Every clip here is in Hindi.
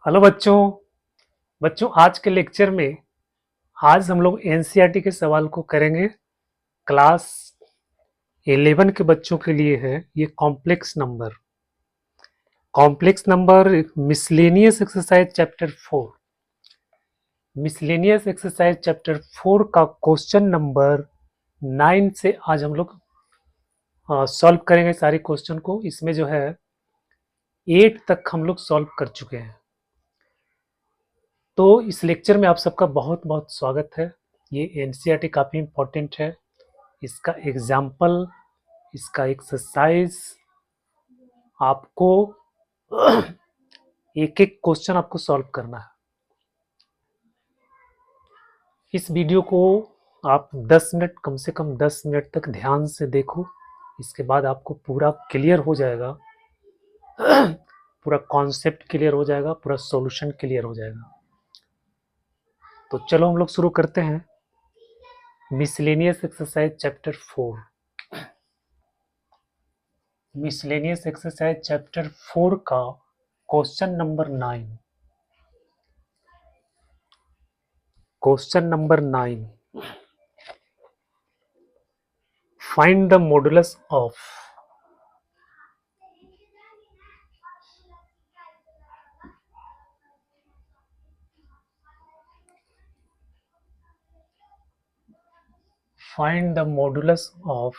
हेलो बच्चों। आज के लेक्चर में आज हम लोग एनसीईआरटी के सवाल को करेंगे। क्लास 11 के बच्चों के लिए है ये complex number miscellaneous exercise chapter 4 का क्वेश्चन नंबर 9 से आज हम लोग सॉल्व करेंगे सारे क्वेश्चन को। इसमें जो है 8 तक हम लोग सॉल्व कर चुके हैं। तो इस लेक्चर में आप सबका बहुत बहुत स्वागत है। ये एनसीईआरटी काफ़ी इम्पोर्टेंट है। इसका एग्जाम्पल, इसका एक्सरसाइज आपको एक एक क्वेश्चन आपको सॉल्व करना है। इस वीडियो को आप 10 मिनट, कम से कम 10 मिनट तक ध्यान से देखो। इसके बाद आपको पूरा क्लियर हो जाएगा, पूरा कॉन्सेप्ट क्लियर हो जाएगा, पूरा सॉल्यूशन क्लियर हो जाएगा। तो चलो हम लोग शुरू करते हैं। मिसलेनियस एक्सरसाइज चैप्टर 4 का question number 9। Question number 9, find the modulus of find the modulus of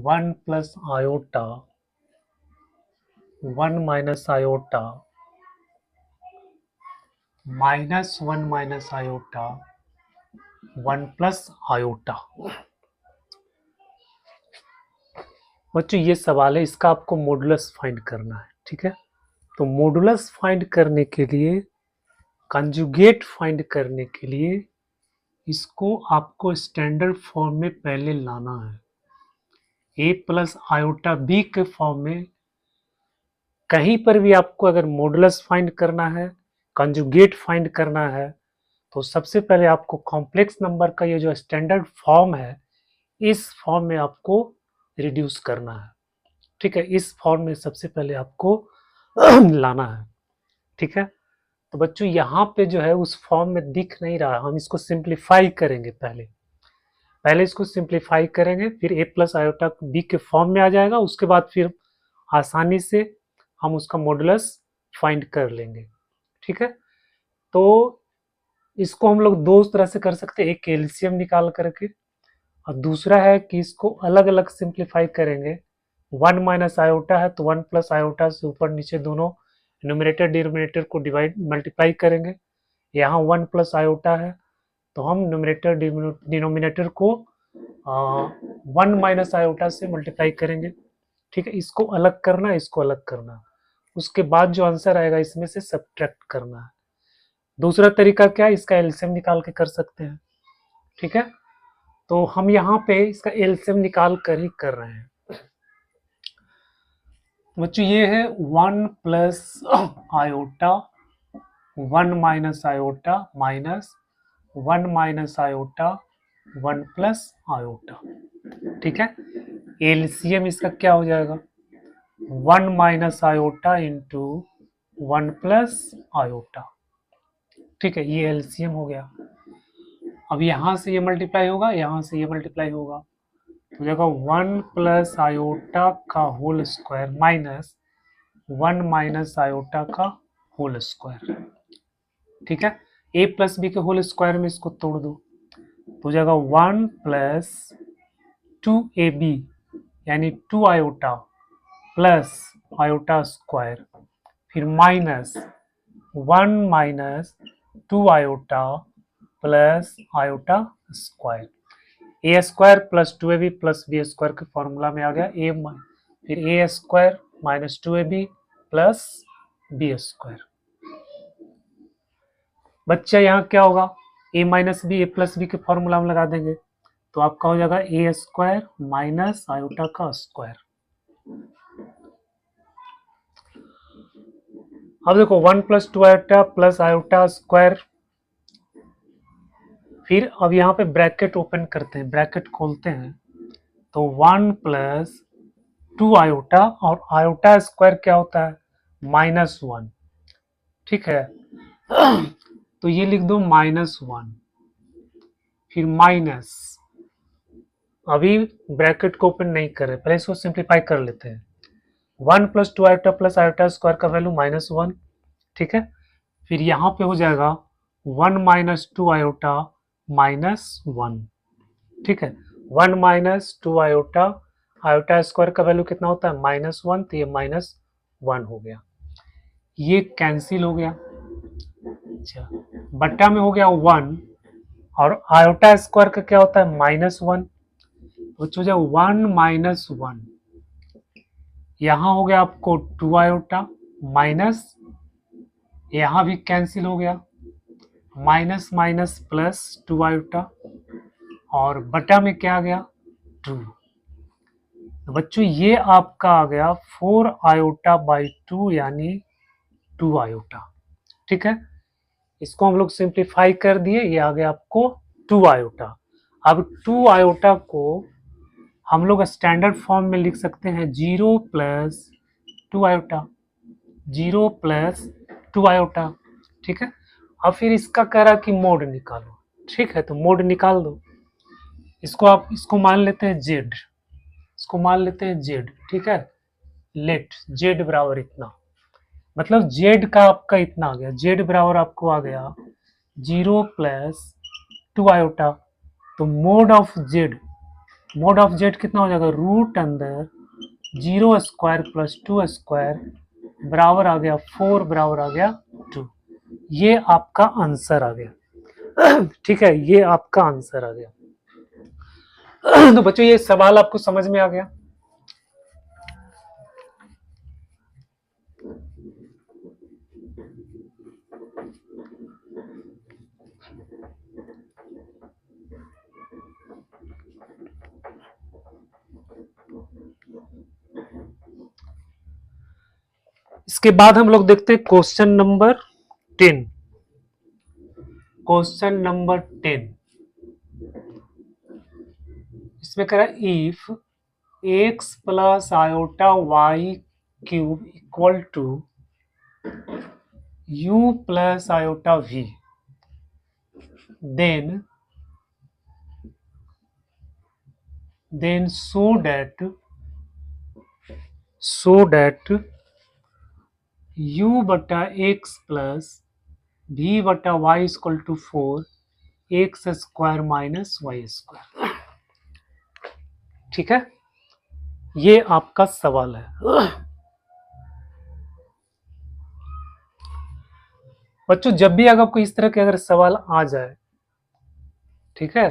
1 plus iota 1 minus iota minus 1 minus iota 1 plus iota। बच्चों ये सवाल है, इसका आपको मॉडुलस फाइंड करना है। ठीक है, तो मॉडुलस फाइंड करने के लिए, कंजुगेट फाइंड करने के लिए इसको आपको स्टैंडर्ड फॉर्म में पहले लाना है। ए प्लस आयोटा बी के फॉर्म में कहीं पर भी आपको अगर मॉडुलस फाइंड करना है, कंजुगेट फाइंड करना है, तो सबसे पहले आपको कॉम्प्लेक्स नंबर का ये जो स्टैंडर्ड फॉर्म है, इस फॉर्म में आपको रिड्यूस करना है। ठीक है, इस फॉर्म में सबसे पहले आपको लाना है। ठीक है, तो बच्चों यहाँ पे जो है उस फॉर्म में दिख नहीं रहा, हम इसको सिंप्लीफाई करेंगे। पहले इसको सिंप्लीफाई करेंगे, फिर ए प्लस आयोटा बी के फॉर्म में आ जाएगा। उसके बाद फिर आसानी से हम उसका मॉडुलस फाइंड कर लेंगे। ठीक है, तो इसको हम लोग दो तरह से कर सकते हैं, एक एलसीएम निकाल करके, और दूसरा है कि इसको अलग अलग सिंप्लीफाई करेंगे। 1 माइनस आयोटा है तो 1 प्लस आयोटा से ऊपर नीचे दोनों न्यूमरेटर डिनोमिनेटर को मल्टीप्लाई करेंगे। यहाँ 1 प्लस आयोटा है तो हम न्यूमरेटर डिनोमिनेटर को 1 माइनस आयोटा से मल्टीप्लाई करेंगे। ठीक है, इसको अलग करना है, इसको अलग करना है। उसके बाद जो आंसर आएगा इसमें से सब्ट्रैक्ट करना है। दूसरा तरीका क्या है, इसका एलसीएम निकाल के कर सकते हैं। ठीक है, तो हम यहाँ पे इसका एलसीएम निकाल कर ही कर रहे हैं। बच्चों ये है 1 plus iota 1 minus iota minus 1 minus iota 1 plus iota. ठीक है, एलसीएम इसका क्या हो जाएगा, 1 minus iota into 1 plus iota. ठीक है, ये एलसीएम हो गया। अब यहाँ से ये मल्टीप्लाई होगा, यहाँ से ये मल्टीप्लाई होगा, तो देखो 1 प्लस आयोटा का whole square minus 1 minus iota का होल स्क्वायर। ठीक है, ए प्लस बी के होल स्क्वायर में इसको तोड़ दो तो जाएगा 1 प्लस 2ab यानी 2 आयोटा प्लस आयोटा स्क्वायर, फिर minus 1 minus 2 iota plus iota square. A square plus 2ab plus B square के फॉर्मूला में आ गया ए, फिर A square minus 2ab plus B square. बच्चा यहाँ क्या होगा, A minus B A plus B के फॉर्मूला में लगा देंगे तो आपका हो जाएगा ए स्क्वायर माइनस आयोटा का स्क्वायर। अब देखो 1 plus 2 iota plus iota square, फिर अब यहाँ पे ब्रैकेट ओपन करते हैं, ब्रैकेट खोलते हैं तो 1 प्लस 2 आयोटा, और आयोटा स्क्वायर क्या होता है, -1, ठीक है। तो ये लिख दो -1, फिर माइनस, अभी ब्रैकेट को ओपन नहीं कर रहे, पहले इसको सिंप्लीफाई कर लेते हैं। 1 + 2 आयोटा प्लस आयोटा स्क्वायर का वैल्यू -1, ठीक है। फिर यहाँ पे हो जाएगा 1 - 2 आयोटा -1, ठीक है। 1 - 2 आयोटा, आयोटा स्क्वायर का वैल्यू कितना होता है -1, तो ये -1 हो गया, ये कैंसिल हो गया। अच्छा, बट्टा में हो गया 1, और आयोटा स्क्वायर का क्या होता है -1, तो हो जाए 1 - 1, यहाँ हो गया आपको 2 आयोटा माइनस, यहाँ भी कैंसिल हो गया, माइनस माइनस प्लस 2 आयोटा, और बटा में क्या आ गया 2। तो बच्चों ये आपका आ गया 4 आयोटा बाई 2 यानी 2 आयोटा, ठीक है। इसको हम लोग सिंप्लीफाई कर दिए, ये आ गया आपको 2 आयोटा। अब 2 आयोटा को हम लोग स्टैंडर्ड फॉर्म में लिख सकते हैं 0 + 2 आयोटा, 0 + 2 आयोटा, ठीक है। अब फिर इसका कह रहा कि मोड निकालो, ठीक है, तो मोड निकाल दो। इसको आप इसको मान लेते हैं जेड, इसको मान लेते हैं जेड, ठीक है। लेट जेड बराबर इतना, मतलब जेड का आपका इतना आ गया, जेड बराबर आपको आ गया 0 + 2 आयोटा। तो mode of Z, mode of Z कितना हो जाएगा, रूट अंदर 0 स्क्वायर प्लस 2 स्क्वायर बराबर आ गया 4 बराबर आ गया 2। ये आपका आंसर आ गया, ठीक है, ये आपका आंसर आ गया। तो बच्चों ये सवाल आपको समझ में आ गया। इसके बाद हम लोग देखते हैं क्वेश्चन नंबर 10। क्वेश्चन नंबर 10, इसमें कह रहा है if x + iota y cube equal to u + iota v, then show that u बटा x प्लस v बटा y equal to 4 x square minus Y square, ठीक है। ये आपका सवाल है। बच्चों जब भी अगर आपको इस तरह के अगर सवाल आ जाए, ठीक है,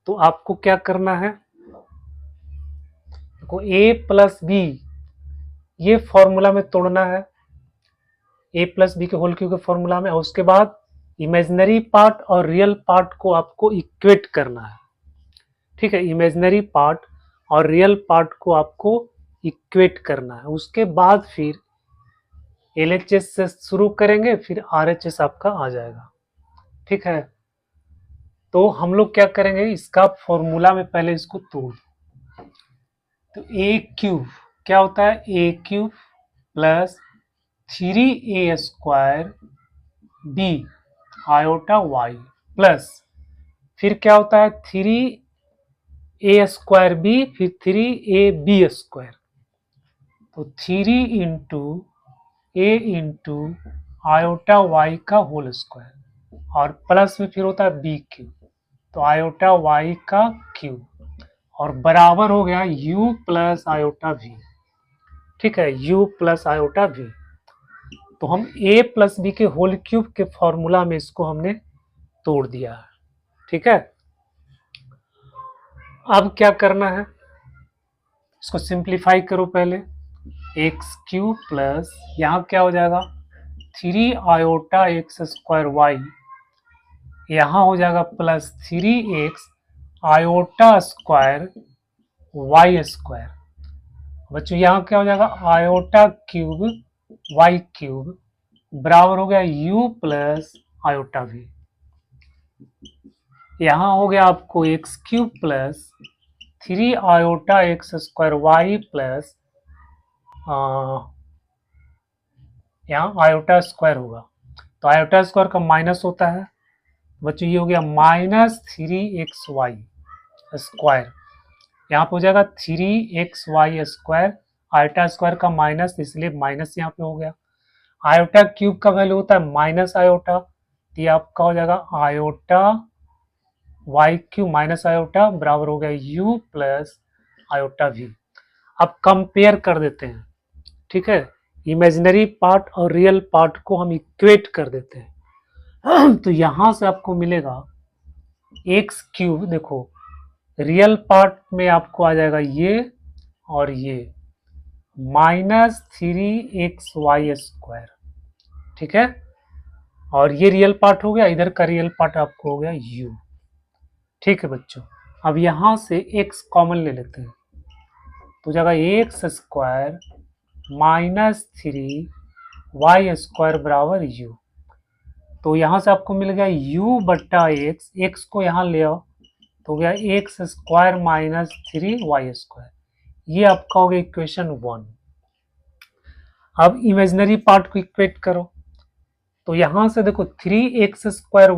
तो आपको क्या करना है, देखो a + b ये फॉर्मूला में तोड़ना है, a + b के होल क्यूब के फॉर्मूला में, और उसके बाद इमेजिनरी पार्ट और रियल पार्ट को आपको इक्वेट करना है, ठीक है। इमेजिनरी पार्ट और रियल पार्ट को आपको इक्वेट करना है, उसके बाद फिर LHS से शुरू करेंगे, फिर RHS आपका आ जाएगा, ठीक है। तो हम लोग क्या करेंगे, इसका फॉर्मूला में पहले इसको तोड़, तो a³ क्या होता है, a³ + 3a² b iota y plus फिर क्या होता है 3a² b फिर 3ab², तो 3 × a आयोटा y का होल स्क्वायर, और प्लस में फिर होता है b³, तो आयोटा y का क्यूब, और बराबर हो गया u + आयोटा v, ठीक है, u + आयोटा v। तो हम a + b के होल क्यूब के फॉर्मूला में इसको हमने तोड़ दिया है, ठीक है। अब क्या करना है, इसको सिंप्लीफाई करो पहले, x³ प्लस यहाँ क्या हो जाएगा 3 आयोटा x² y, यहाँ हो जाएगा plus 3x iota square y²। बच्चों यहाँ क्या हो जाएगा आयोटा क्यूब y³ बराबर हो गया u + आयोटा v। यहाँ हो गया आपको x³ plus 3 iota x² y plus यहाँ आयोटा स्क्वायर होगा, तो आयोटा स्क्वायर का माइनस होता है बच्चों, ये हो गया -3xy स्क्वायर, यहाँ पे हो जाएगा 3xy स्क्वायर, आयोटा स्क्वायर का माइनस, इसलिए माइनस यहाँ पे हो गया। आयोटा क्यूब का वैल्यू होता है माइनस आयोटा, तो ये आपका हो जाएगा iota Y cube minus iota बराबर हो गया यू प्लस आयोटा वी। अब कंपेयर कर देते हैं, ठीक है, इमेजिनरी पार्ट और रियल पार्ट को हम इक्वेट कर देते हैं। तो यहां से आपको मिलेगा एक्स क्यूब, देखो रियल पार्ट में आपको आ जाएगा ये और ये -3xy स्क्वायर, ठीक है, और ये रियल पार्ट हो गया, इधर का रियल पार्ट आपको हो गया u, ठीक है बच्चों। अब यहां से x कॉमन ले लेते हैं, तो जाएगा एक्स स्क्वायर -3y स्क्वायर बराबर u, तो यहां से आपको मिल गया u बट्टा x को यहां ले आओ तो गया एक्स स्क्वायर -3y स्क्वायर, ये आपका हो गया इक्वेशन 1। अब इमेजिनरी पार्ट को इक्वेट करो, तो यहां से देखो 3x स्क्वायर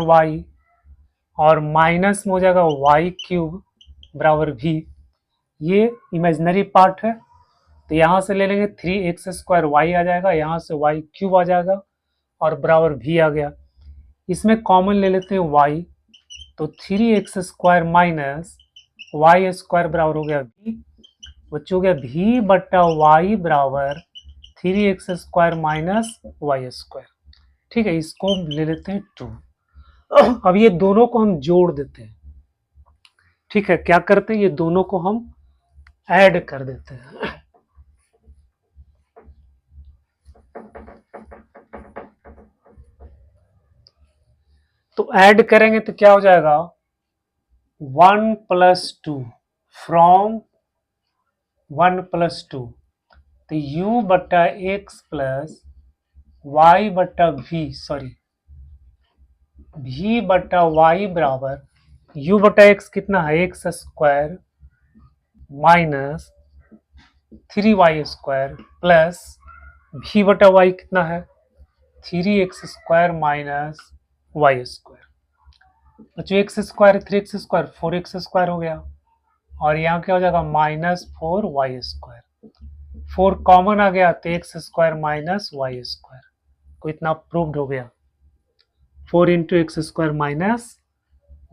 वाई और माइनस में हो जाएगा y क्यूब बराबर v, ये इमेजिनरी पार्ट है, तो यहां से ले लेंगे 3x स्क्वायर वाई आ जाएगा, यहां से y क्यूब आ जाएगा और बराबर v आ गया। इसमें कॉमन ले लेते हैं y, तो 3x square minus Y square बराबर हो गया v, बच्चों हो गया v बट्टा y बराबर 3x square minus Y square, ठीक है, इसको ले लेते हैं 2। अब ये दोनों को हम जोड़ देते हैं, ठीक है, क्या करते हैं, ये दोनों को हम ऐड कर देते हैं। तो ऐड करेंगे तो क्या हो जाएगा 1 + 2 फ्रॉम 1 + 2, तो u बट्टा एक्स प्लस वाई बट्टा v, सॉरी v बट्टा वाई बराबर u बट्टा एक्स कितना है x square minus 3y square plus v बटा वाई कितना है 3x square minus Y square, बच्चों x square 3x square 4x square हो गया, और यहाँ क्या हो जाएगा -4y स्क्वायर, 4 कॉमन आ गया तो X square minus Y square, को इतना प्रूव्ड हो गया, 4 into X square minus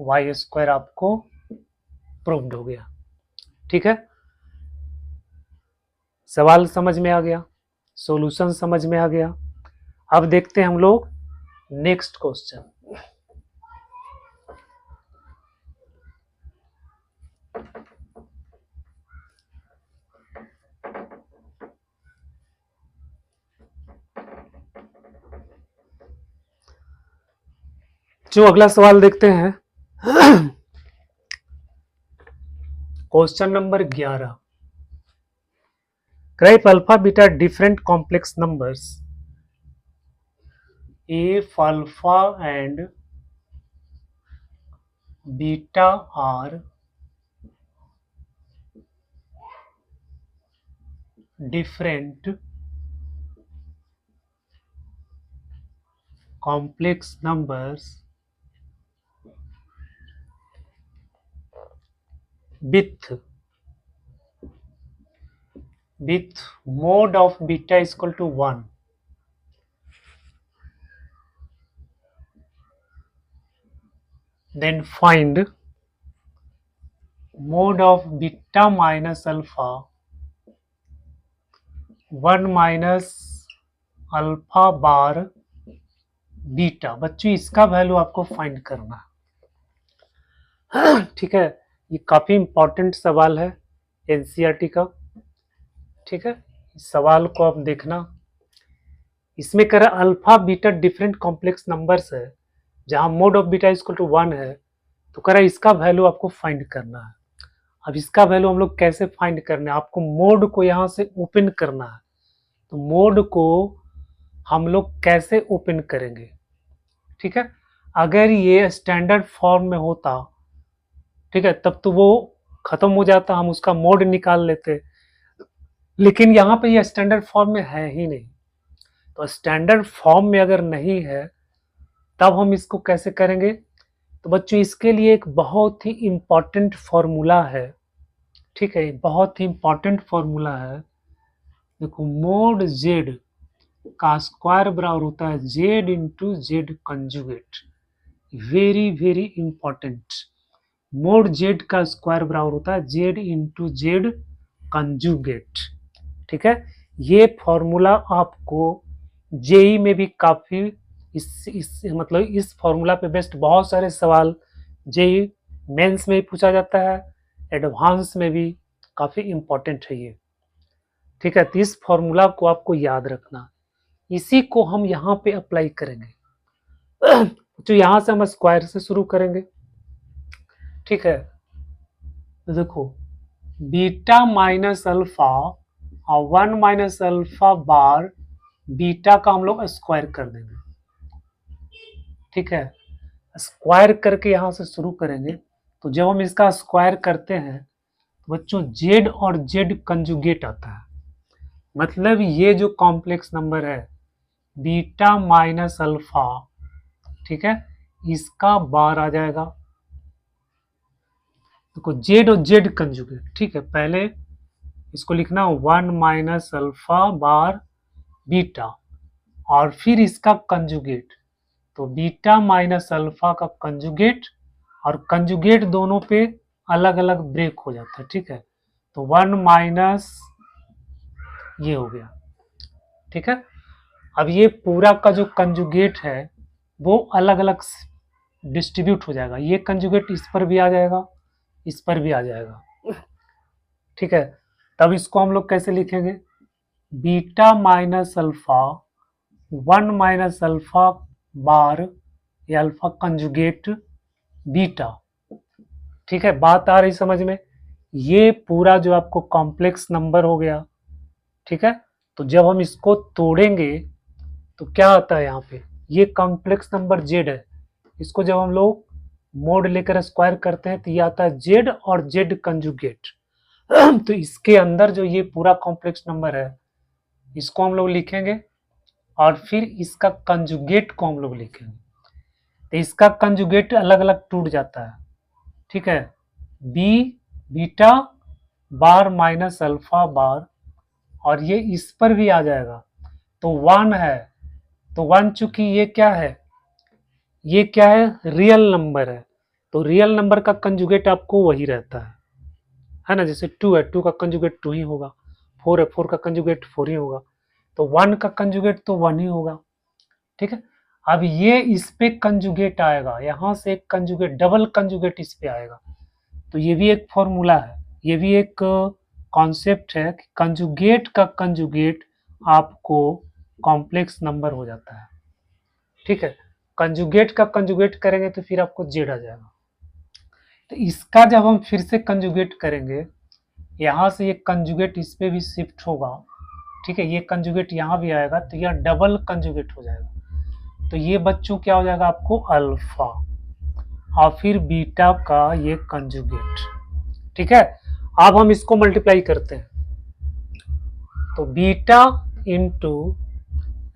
Y square आपको प्रूव्ड हो गया, ठीक है, सवाल समझ में आ गया, सॉल्यूशन समझ में आ गया। अब देखते हैं हम लोग नेक्स्ट क्वेश्चन। जो अगला सवाल देखते हैं, question number 11, graph alpha beta different complex numbers if alpha and beta are different complex numbers with mode of beta is equal to 1, then find mode of beta minus alpha 1 minus alpha bar beta. बच्चों इसका वैल्यू आपको फाइंड करना है, ठीक है, ये काफी इंपॉर्टेंट सवाल है एनसीईआरटी का, ठीक है, इस सवाल को आप देखना, इसमें कह रहा alpha beta different complex numbers है, जहां mod of beta equal to 1 है, तो कह रहा है इसका वैल्यू आपको फाइंड करना है। अब इसका वैल्यू हम लोग कैसे फाइंड करना है, आपको मोड को यहां से ओपन करना है, तो मोड को हम लोग कैसे ओपन करेंगे, ठीक है, अगर ये स्टैंडर्ड फॉर्म में होता, ठीक है, तब तो वो खत्म हो जाता, हम उसका मोड निकाल लेते, लेकिन यहाँ पे ये स्टैंडर्ड फॉर्म में है ही नहीं। तो स्टैंडर्ड फॉर्म में अगर नहीं है तब हम इसको कैसे करेंगे? तो बच्चों इसके लिए एक बहुत ही इम्पॉर्टेंट फॉर्मूला है, ठीक है, बहुत ही इम्पॉर्टेंट फॉर्मूला है। देखो मोड जेड का स्क्वायर बराबर होता है Z into Z conjugate. Very very important. Mode Z का स्क्वायर बराबर होता है जेड इंटू जेड कंजुगेट, ठीक है। ये फॉर्मूला आपको जेई में भी काफी इस मतलब इस फॉर्मूला पे बेस्ड बहुत सारे सवाल जेई मेंस में भी पूछा जाता है, एडवांस में भी काफी इंपॉर्टेंट है ये, ठीक है। तो इस फॉर्मूला को आपको याद रखना, इसी को हम यहाँ पे अप्लाई करेंगे। तो यहाँ से हम स्क्वायर से शुरू करेंगे, ठीक है। तो देखो बीटा माइनस अल्फा और 1 माइनस अल्फा बार बीटा का हम लोग स्क्वायर कर देंगे, ठीक है। स्क्वायर करके यहां से शुरू करेंगे। तो जब हम इसका स्क्वायर करते हैं तो बच्चों जेड और जेड कंजुगेट आता है, मतलब ये जो कॉम्प्लेक्स नंबर है बीटा माइनस अल्फा, ठीक है, इसका बार आ जाएगा। देखो जेड और जेड कंजुगेट, ठीक है, पहले इसको लिखना 1 माइनस अल्फा बार बीटा और फिर इसका कंजुगेट। तो बीटा माइनस अल्फा का कंजुगेट और कंजुगेट दोनों पे अलग अलग ब्रेक हो जाता है, ठीक है। तो 1 माइनस ये हो गया, ठीक है। अब ये पूरा का जो कंजुगेट है वो अलग अलग डिस्ट्रीब्यूट हो जाएगा, ये कंजुगेट इस पर भी आ जाएगा, इस पर भी आ जाएगा, ठीक है। तब इसको हम लोग कैसे लिखेंगे? Beta minus alpha 1 minus alpha bar या अल्फा कंजुगेट बीटा, ठीक है। बात आ रही समझ में? ये पूरा जो आपको कॉम्प्लेक्स नंबर हो गया, ठीक है। तो जब हम इसको तोड़ेंगे तो क्या आता है यहाँ पे? ये कॉम्प्लेक्स नंबर जेड है, इसको जब हम लोग मोड लेकर स्क्वायर करते हैं तो ये आता है जेड और जेड कंजुगेट। तो इसके अंदर जो ये पूरा कॉम्प्लेक्स नंबर है इसको हम लोग लिखेंगे और फिर इसका कंजुगेट को हम लोग लिखेंगे। तो इसका कंजुगेट अलग अलग टूट जाता है, ठीक है। बी बीटा बार माइनस अल्फा बार और ये इस पर भी आ जाएगा। तो 1 है, तो 1 चूंकि ये क्या है, ये क्या है, रियल नंबर है। तो रियल नंबर का कंजुगेट आपको वही रहता है ना। जैसे 2 है, 2 का कंजुगेट 2 ही होगा। 4 है, 4 का कंजुगेट 4 ही होगा। तो 1 का कंजुगेट तो 1 ही होगा, ठीक है। अब ये इस पे कंजुगेट आएगा, यहां से एक कंजुगेट डबल कंजुगेट इस पे आएगा। तो ये भी एक फॉर्मूला है, ये भी एक कॉन्सेप्ट है कि कंजुगेट का कंजुगेट आपको कॉम्प्लेक्स नंबर हो जाता है, ठीक है। कंजुगेट का कंजुगेट करेंगे तो फिर आपको जेड आ जाएगा। तो इसका जब हम फिर से कंजुगेट करेंगे, यहां से ये कंजुगेट इस पे भी शिफ्ट होगा, ठीक है। ये कंजुगेट यहाँ भी आएगा तो यह डबल कंजुगेट हो जाएगा। तो ये बच्चों क्या हो जाएगा आपको अल्फा और फिर बीटा का ये कंजुगेट, ठीक है। अब हम इसको मल्टीप्लाई करते हैं तो बीटा इंटू,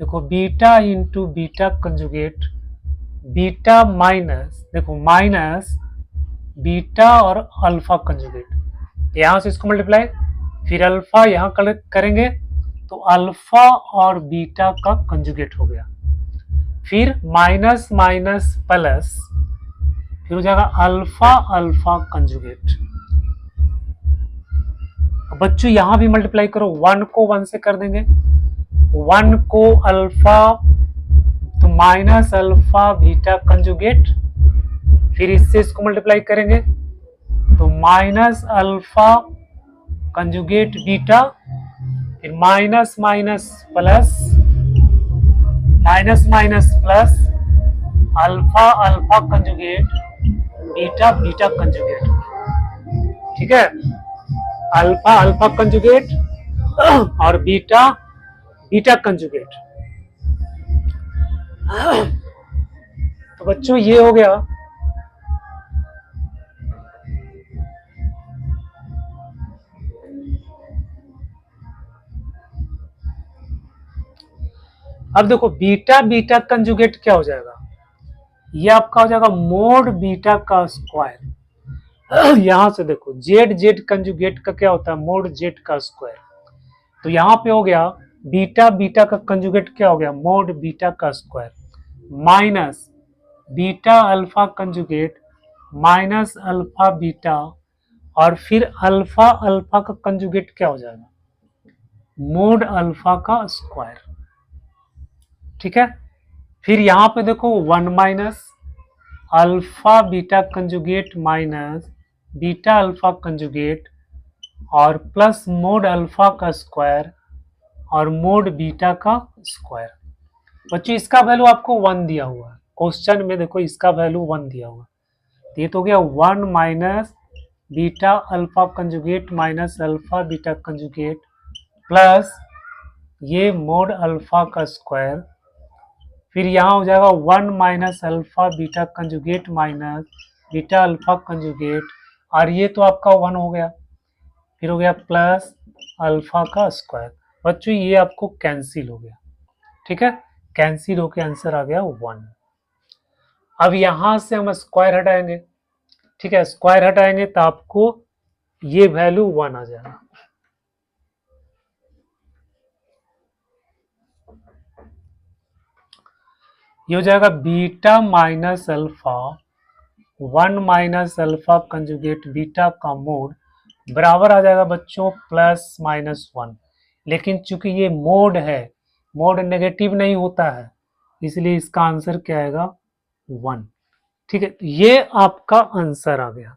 देखो beta into beta conjugate, beta minus, देखो माइनस बीटा और अल्फा कंजुगेट, यहां से इसको मल्टीप्लाई, फिर अल्फा यहां करेंगे तो अल्फा और बीटा का कंजुगेट हो गया, फिर माइनस माइनस प्लस, फिर हो जाएगा अल्फा अल्फा कंजुगेट। बच्चों यहां भी मल्टीप्लाई करो, 1 को 1 से कर देंगे, 1 को अल्फा तो माइनस अल्फा बीटा कंजुगेट, फिर इससे इसको मल्टीप्लाई करेंगे तो माइनस अल्फा कंजुगेट बीटा, फिर minus minus plus, minus minus plus alpha alpha conjugate beta beta conjugate, ठीक है। अल्फा अल्फा कंजुगेट और बीटा बीटा कंजुगेट। तो बच्चों ये हो गया अब देखो बीटा बीटा कंजुगेट क्या हो जाएगा, ये आपका हो जाएगा मोड बीटा का स्क्वायर। यहां से देखो जेड जेड कंजुगेट का क्या होता है, मोड जेड का स्क्वायर। तो यहाँ पे हो गया बीटा बीटा का कंजुगेट क्या हो गया, मोड बीटा का square minus beta alpha conjugate minus alpha beta, और फिर अल्फा अल्फा का कंजुगेट क्या हो जाएगा, मोड अल्फा का स्क्वायर। ठीक है, फिर यहां पे देखो 1 minus alpha beta conjugate minus beta alpha conjugate और प्लस मोड अल्फा का स्क्वायर और मोड बीटा का स्क्वायर। बच्चों इसका वैल्यू आपको 1 दिया हुआ है क्वेश्चन में, देखो इसका वैल्यू 1 दिया हुआ है। ये तो हो गया 1 minus beta alpha conjugate minus alpha beta conjugate plus ये मोड अल्फा का स्क्वायर, फिर यहाँ हो जाएगा 1 minus alpha beta conjugate minus beta alpha conjugate, और ये तो आपका 1 हो गया, फिर हो गया प्लस अल्फा का स्क्वायर। बच्चों ये आपको कैंसिल हो गया, ठीक है, कैंसिल होके आंसर आ गया 1। अब यहां से हम स्क्वायर हटाएंगे, ठीक है, स्क्वायर हटाएंगे तो आपको ये वैल्यू 1 आ जाएगा। ये हो जाएगा beta minus alpha 1 minus alpha conjugate beta का मोड बराबर आ जाएगा बच्चों प्लस माइनस 1। लेकिन चूंकि ये मोड है, मोड नेगेटिव नहीं होता है, इसलिए इसका आंसर क्या आएगा 1। ठीक है, ये आपका आंसर आ गया।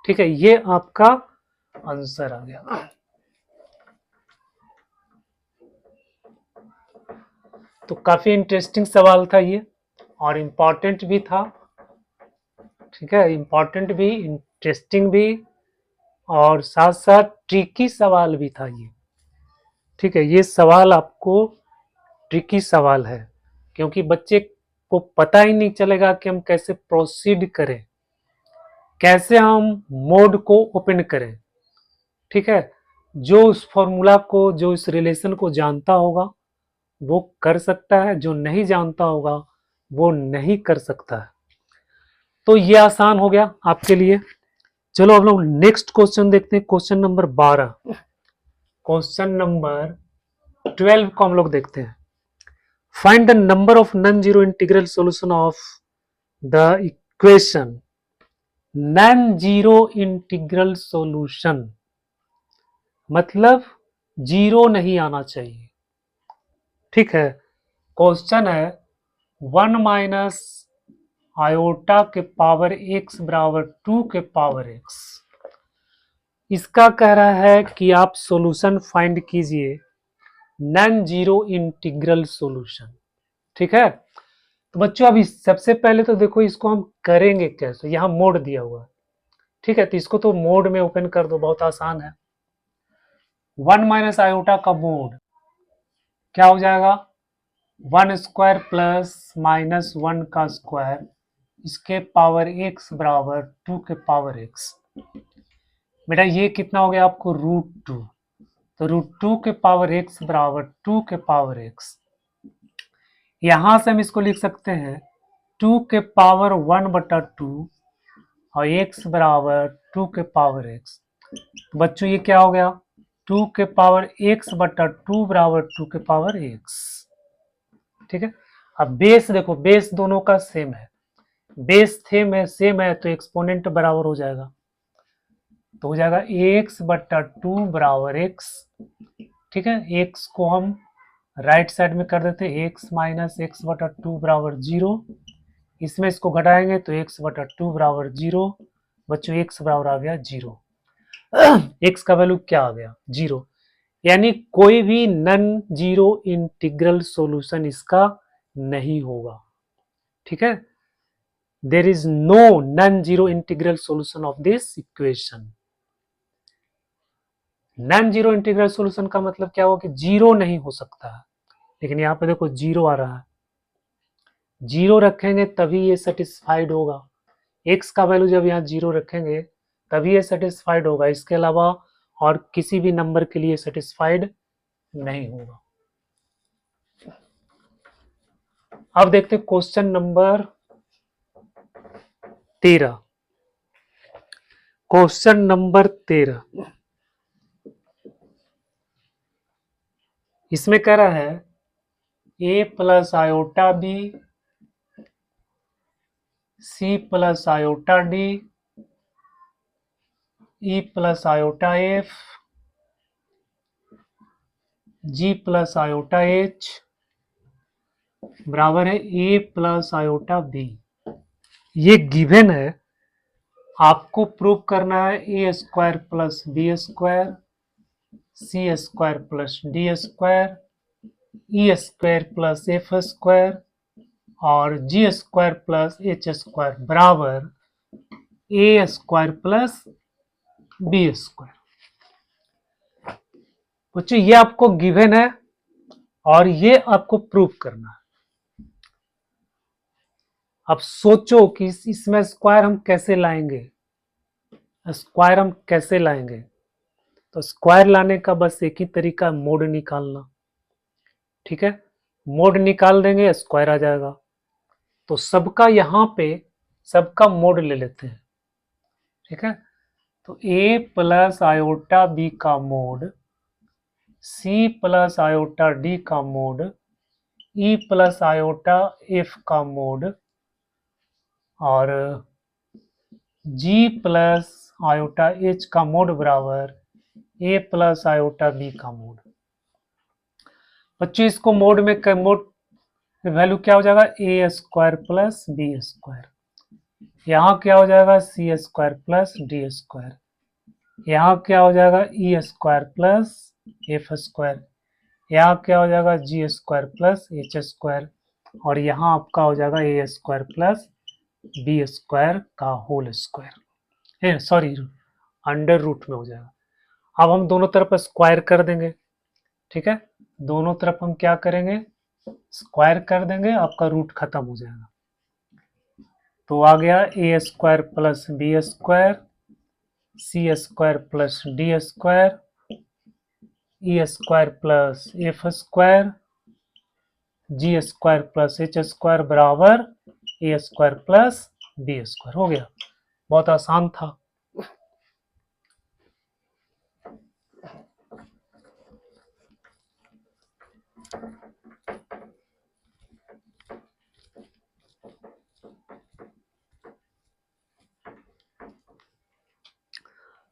ठीक है, ये आपका आंसर आ गया। तो काफी इंटरेस्टिंग सवाल था ये, और इम्पॉर्टेंट भी था। ठीक है, इम्पॉर्टेंट भी, इंटरेस्टिंग भी, और साथ साथ ट्रिकी सवाल भी था ये। ठीक है, ये सवाल आपको ट्रिकी सवाल है, क्योंकि बच्चे को पता ही नहीं चलेगा कि हम कैसे प्रोसीड करें, कैसे हम मोड को ओपन करें। ठीक है, जो उस फॉर्मूला को, जो इस रिलेशन को जानता होगा वो कर सकता है, जो नहीं जानता होगा वो नहीं कर सकता है। तो ये आसान हो गया आपके लिए। चलो अब लोग नेक्स्ट क्वेश्चन देखते हैं, क्वेश्चन नंबर 12। क्वेश्चन नंबर 12 को हम लोग देखते हैं। Find the number of non zero integral solution of the equation. Non zero integral solution मतलब जीरो नहीं आना चाहिए। ठीक है, क्वेश्चन है 1 माइनस आयोटा के पावर x बराबर 2 के पावर x। इसका कह रहा है कि आप सॉल्यूशन फाइंड कीजिए, नॉन जीरो इंटीग्रल सॉल्यूशन। ठीक है, तो बच्चों अभी सबसे पहले तो देखो इसको हम करेंगे कैसे। यहाँ मोड दिया हुआ है, ठीक है, तो इसको तो मोड में ओपन कर दो, बहुत आसान है। 1 माइनस आयोटा का मोड क्या हो जाएगा, 1 स्क्वायर प्लस माइनस 1 का स्क्वायर, इसके पावर x बराबर 2 के पावर x। बेटा ये कितना हो गया आपको √2, तो √2 के पावर x बराबर 2 के पावर x। यहां से हम इसको लिख सकते हैं 2 के पावर 1/2 और x बराबर 2 के पावर x। बच्चों ये क्या हो गया, 2 के पावर x/2 बराबर 2 के पावर x। ठीक है, अब बेस देखो, बेस दोनों का सेम है, बेस सेम है तो एक्सपोनेंट बराबर हो जाएगा, तो हो जाएगा x/2 बराबर x। ठीक है, x को हम राइट साइड में कर देते हैं, x माइनस x/2 बराबर 0। इसमें इसको घटाएंगे तो x/2 बराबर 0। बच्चों x बराबर आ गया 0। x का वैल्यू क्या आ गया 0, यानी कोई भी नॉन जीरो इंटीग्रल सॉल्यूशन इसका नहीं होगा। ठीक है, there is no non zero integral solution of this equation. Non zero integral solution का मतलब क्या होगा कि जीरो नहीं हो सकता है, लेकिन यहाँ पे देखो जीरो आ रहा है, जीरो रखेंगे तभी ये सेटिस्फाइड होगा। x का वैल्यू जब यहाँ जीरो रखेंगे तभी ये सेटिस्फाइड होगा, इसके अलावा और किसी भी नंबर के लिए सेटिस्फाइड नहीं होगा। अब देखते हैं क्वेश्चन नंबर 13। क्वेश्चन नंबर 13, इसमें कह रहा है A plus iota B C plus iota D E plus iota F G plus iota H बराबर है ए प्लस आयोटा बी। ये गिवन है, आपको प्रूव करना है A square plus B square C square plus D square E square plus F square और G square plus H square बराबर A square plus B square. बच्चों ये आपको गिवन है और ये आपको प्रूव करना है। अब सोचो कि इसमें स्क्वायर हम कैसे लाएंगे, स्क्वायर हम कैसे लाएंगे। तो स्क्वायर लाने का बस एक ही तरीका है, मोड निकालना। ठीक है, मोड निकाल देंगे स्क्वायर आ जाएगा। तो सबका यहां पे सबका मोड ले लेते हैं। ठीक है, तो a प्लस आयोटा बी का mod C plus iota D का mod E plus iota F का मोड और जी प्लस आयोटा एच का मोड बराबर ए प्लस आयोटा बी का मोड। बच्चों इसको मोड में मोड वैल्यू क्या हो जाएगा, A square plus B square. यहाँ क्या हो जाएगा, C square plus D square. यहाँ क्या हो जाएगा, E square plus F square. यहाँ क्या हो जाएगा, G square plus H square. और यहाँ आपका हो जाएगा A square plus B square का whole square, sorry under root में हो जाएगा। अब हम दोनों तरफ स्क्वायर कर देंगे। ठीक है, दोनों तरफ हम क्या करेंगे, स्क्वायर कर देंगे, आपका रूट खत्म हो जाएगा। तो आ गया ए square plus B square C square plus D square E square plus F square जी स्क्वायर प्लस एच स्क्वायर बराबर A square plus B square. हो गया, बहुत आसान था।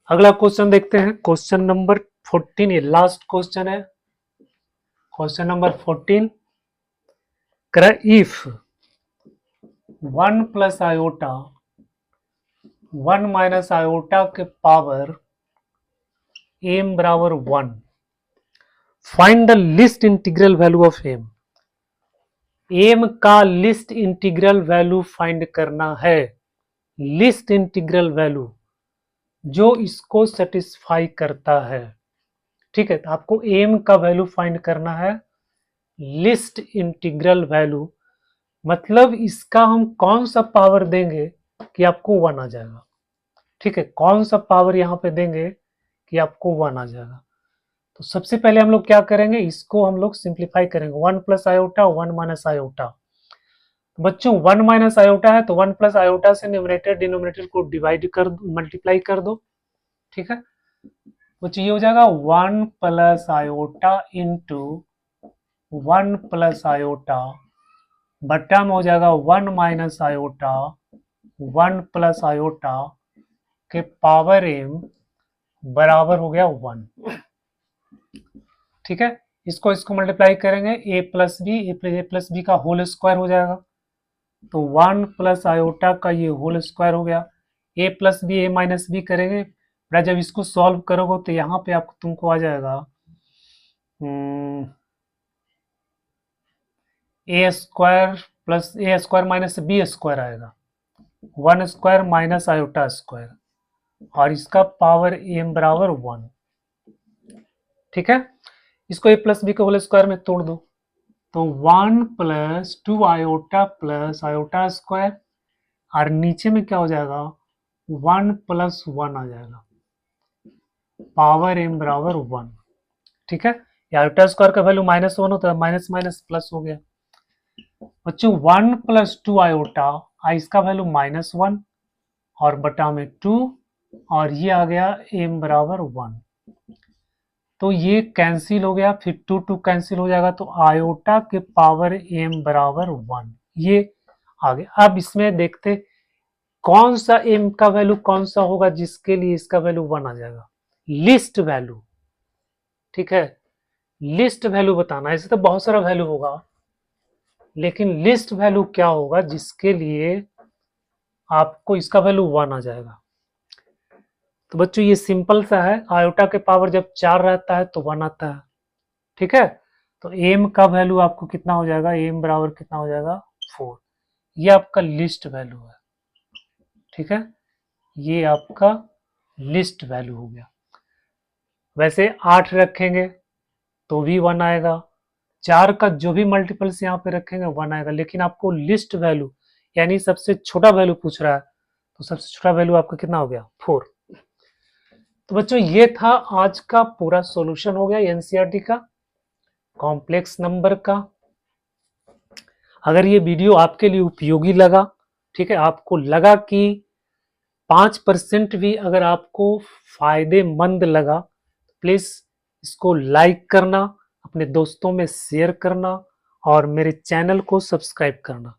अगला क्वेश्चन देखते हैं, क्वेश्चन नंबर 14, ये लास्ट क्वेश्चन है। Question number 14, if 1 plus iota 1 minus iota के पावर एम बराबर 1, find the list integral value of M. M का लिस्ट इंटीग्रल वैल्यू फाइंड करना है। लिस्ट इंटीग्रल वैल्यू जो इसको सेटिस्फाई करता है। ठीक है, तो आपको एम का वैल्यू फाइंड करना है। लिस्ट इंटीग्रल वैल्यू मतलब इसका हम कौन सा पावर देंगे कि आपको 1 आ जाएगा। ठीक है, कौन सा पावर यहाँ पे देंगे कि आपको 1 आ जाएगा। तो सबसे पहले हम लोग क्या करेंगे, इसको हम लोग सिंप्लीफाई करेंगे। 1 प्लस आयोटा 1 माइनस आयोटा। बच्चों 1 माइनस आयोटा है तो 1 प्लस आयोटा से न्यूमरेटर डिनोमिनेटर को डिवाइड कर मल्टीप्लाई कर दो। ठीक है, बच्चों ये हो जाएगा 1 plus iota into 1 plus iota बट्टा में हो जाएगा 1 माइनस आयोटा 1 प्लस आयोटा के पावर एम बराबर हो गया 1। ठीक है, इसको मल्टीप्लाई करेंगे ए प्लस बी का होल स्क्वायर हो जाएगा। तो 1 प्लस आयोटा का ये होल स्क्वायर हो गया। ए प्लस बी ए माइनस बी करेंगे, जब इसको सॉल्व करोगे तो यहाँ पे आपको तुमको आ जाएगा A square plus A square minus B square आएगा, 1 स्क्वायर माइनस आयोटा स्क्वायर और इसका पावर एम बराबर 1। ठीक है, इसको ए प्लस बी के होल स्क्वायर में तोड़ दो तो 1 plus 2 iota plus iota square और नीचे में क्या हो जाएगा 1 प्लस 1 आ जाएगा, पावर एम बराबर 1। ठीक है, आयोटा स्क्वायर का वैल्यू -1 होता है, माइनस माइनस प्लस हो गया। बच्चों 1 + 2 आयोटा, इसका वैल्यू -1 और बटा में 2, और ये आ गया m बराबर 1। तो ये कैंसिल हो गया, फिर 2 2 कैंसिल हो जाएगा, तो आयोटा के पावर m बराबर 1 ये आ गया। अब इसमें देखते कौन सा m का वैल्यू कौन सा होगा जिसके लिए इसका वैल्यू 1 आ जाएगा। लिस्ट वैल्यू, ठीक है, लिस्ट वैल्यू बताना। ऐसे तो बहुत सारा वैल्यू होगा, लेकिन लिस्ट वैल्यू क्या होगा जिसके लिए आपको इसका वैल्यू 1 आ जाएगा। तो बच्चों ये सिंपल सा है, आयोटा के पावर जब 4 रहता है तो 1 आता है, ठीक है। तो m का वैल्यू आपको कितना हो जाएगा, m बराबर कितना हो जाएगा 4। ये आपका लिस्ट वैल्यू है, ठीक है, ये आपका लिस्ट वैल्यू हो गया। वैसे 8 रखेंगे तो भी 1 आएगा, 4 का जो भी मल्टीपल्स यहाँ पे रखेंगे 1 आएगा, लेकिन आपको लिस्ट वैल्यू यानी सबसे छोटा वैल्यू पूछ रहा है, तो सबसे छोटा वैल्यू आपका कितना हो गया 4। तो बच्चों ये था आज का पूरा सॉल्यूशन हो गया एनसीईआरटी का कॉम्प्लेक्स नंबर का। अगर ये वीडियो आपके लिए उपयोगी लगा, ठीक है, आपको लगा कि 5% भी अगर आपको फायदेमंद लगा, प्लीज इसको लाइक करना, अपने दोस्तों में शेयर करना और मेरे चैनल को सब्सक्राइब करना।